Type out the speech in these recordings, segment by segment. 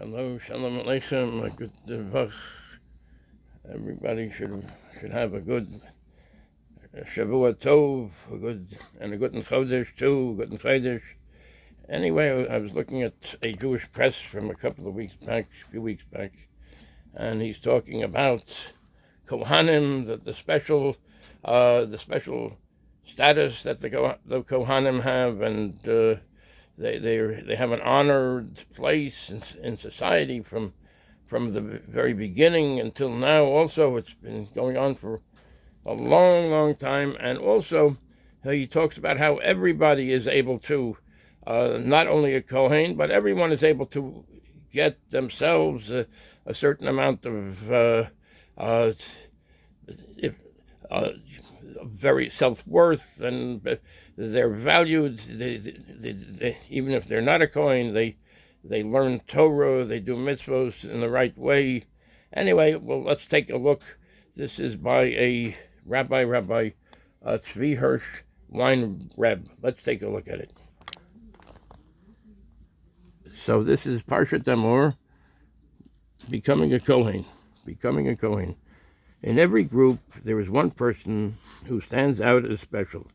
Hello, shalom aleichem, a good vach. Everybody should have a good Shavua Tov, a good Chodesh too, a good Chodesh. Anyway, I was looking at a Jewish press from a few weeks back, and he's talking about Kohanim, the special status that the Kohanim have, and they have an honored place in society from the very beginning until now. Also, it's been going on for a long, long time. And also, he talks about how everybody is able to, not only a Kohen, but everyone is able to get themselves a certain amount of very self-worth, and they're valued. Even if they're not a Kohen, they learn Torah, they do mitzvos in the right way. Anyway, well, let's take a look. This is by a Rabbi Tzvi Hersh, Weinreb. Let's take a look at it. So this is Parshat Amor, becoming a Kohen. In every group, there is one person who stands out as special.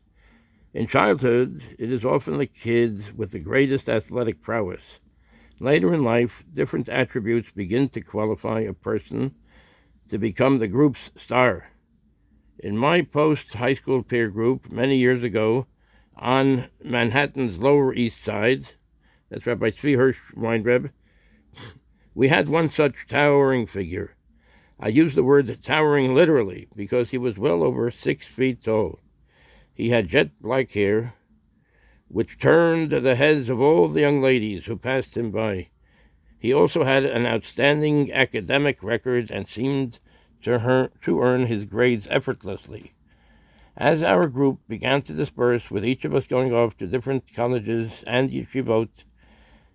In childhood, it is often the kid with the greatest athletic prowess. Later in life, different attributes begin to qualify a person to become the group's star. In my post-high school peer group many years ago on Manhattan's Lower East Side, that's Rabbi Tzvi Hersh Weinreb, we had one such towering figure. I use the word towering literally because he was well over 6 feet tall. He had jet black hair, which turned the heads of all the young ladies who passed him by. He also had an outstanding academic record and seemed to earn his grades effortlessly. As our group began to disperse, with each of us going off to different colleges and yeshivot,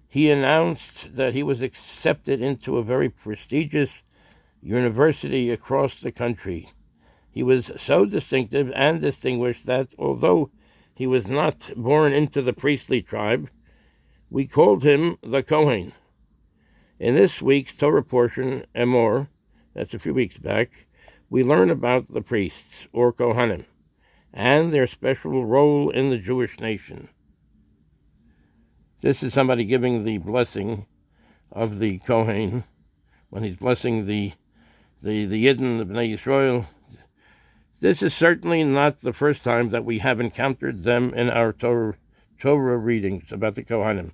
he announced that he was accepted into a very prestigious university across the country. He was so distinctive and distinguished that, although he was not born into the priestly tribe, we called him the Kohen. In this week's Torah portion, Emor, that's a few weeks back, we learn about the priests, or Kohanim, and their special role in the Jewish nation. This is somebody giving the blessing of the Kohen when he's blessing the Yidden, the Bnei Yisrael. This is certainly not the first time that we have encountered them in our Torah readings about the Kohanim.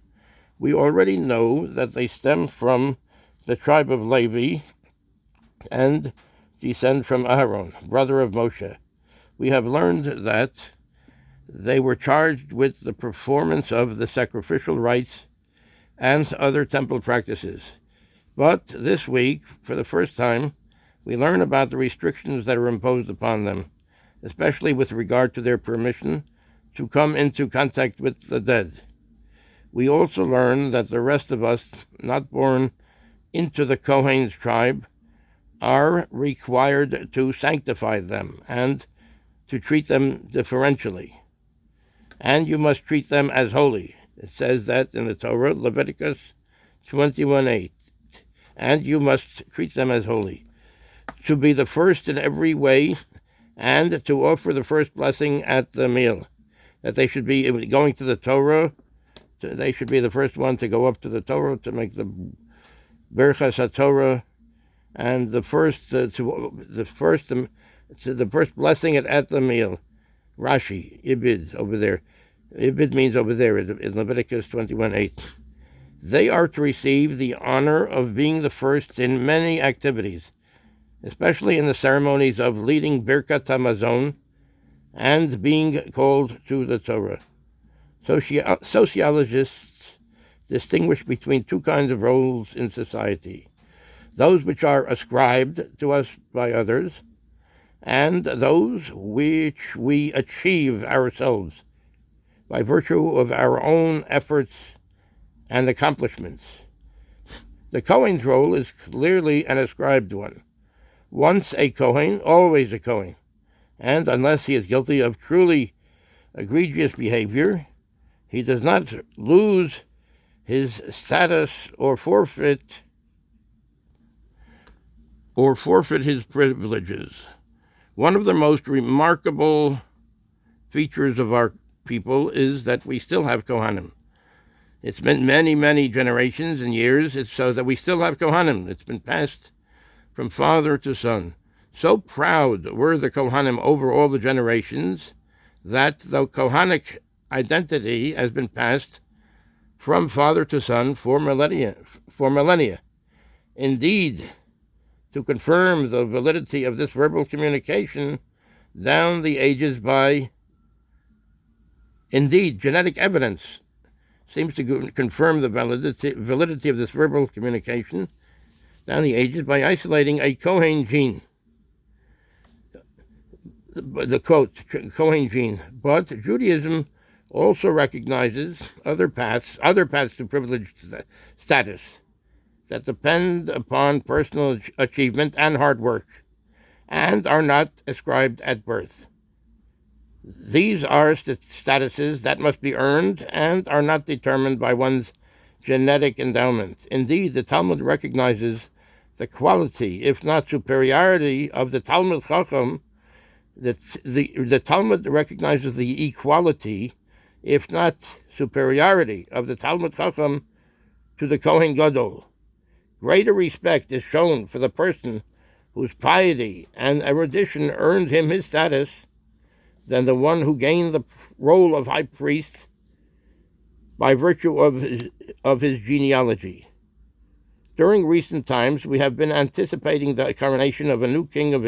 We already know that they stem from the tribe of Levi and descend from Aaron, brother of Moshe. We have learned that they were charged with the performance of the sacrificial rites and other temple practices. But this week, for the first time, we learn about the restrictions that are imposed upon them, especially with regard to their permission to come into contact with the dead. We also learn that the rest of us, not born into the Kohen's tribe, are required to sanctify them and to treat them differentially. And you must treat them as holy. It says that in the Torah, Leviticus 21:8. And you must treat them as holy. To be the first in every way, and to offer the first blessing at the meal. That they should be going to the Torah, they should be the first one to go up to the Torah to make the Berchas HaTorah, and the first blessing at the meal. Rashi, Ibid, over there. Ibid means over there in Leviticus 21:8. They are to receive the honor of being the first in many activities, especially in the ceremonies of leading Birkat HaMazon and being called to the Torah. Sociologists distinguish between two kinds of roles in society: those which are ascribed to us by others, and those which we achieve ourselves by virtue of our own efforts and accomplishments. The Kohen's role is clearly an ascribed one. Once a Kohen, always a Kohen, and unless he is guilty of truly egregious behavior, he does not lose his status or forfeit or forfeit his privileges. One of the most remarkable features of our people is that we still have Kohanim. It's been many, many generations and years, so that we still have Kohanim. It's been passed from father to son. So proud were the Kohanim over all the generations that the Kohanic identity has been passed from father to son for millennia. Indeed, to confirm the validity of this verbal communication down the ages by, indeed, genetic evidence seems to confirm the validity of this verbal communication down the ages by isolating a Kohen gene. The quote, Kohen gene. But Judaism also recognizes other paths to privileged status that depend upon personal achievement and hard work, and are not ascribed at birth. These are statuses that must be earned and are not determined by one's genetic endowment. Indeed, the Talmud recognizes the quality, if not superiority, of the Talmud Chacham. The Talmud recognizes the equality, if not superiority, of the Talmud Chacham to the Kohen Gadol. Greater respect is shown for the person whose piety and erudition earned him his status than the one who gained the role of high priest by virtue of his genealogy. During recent times, we have been anticipating the coronation of a new king of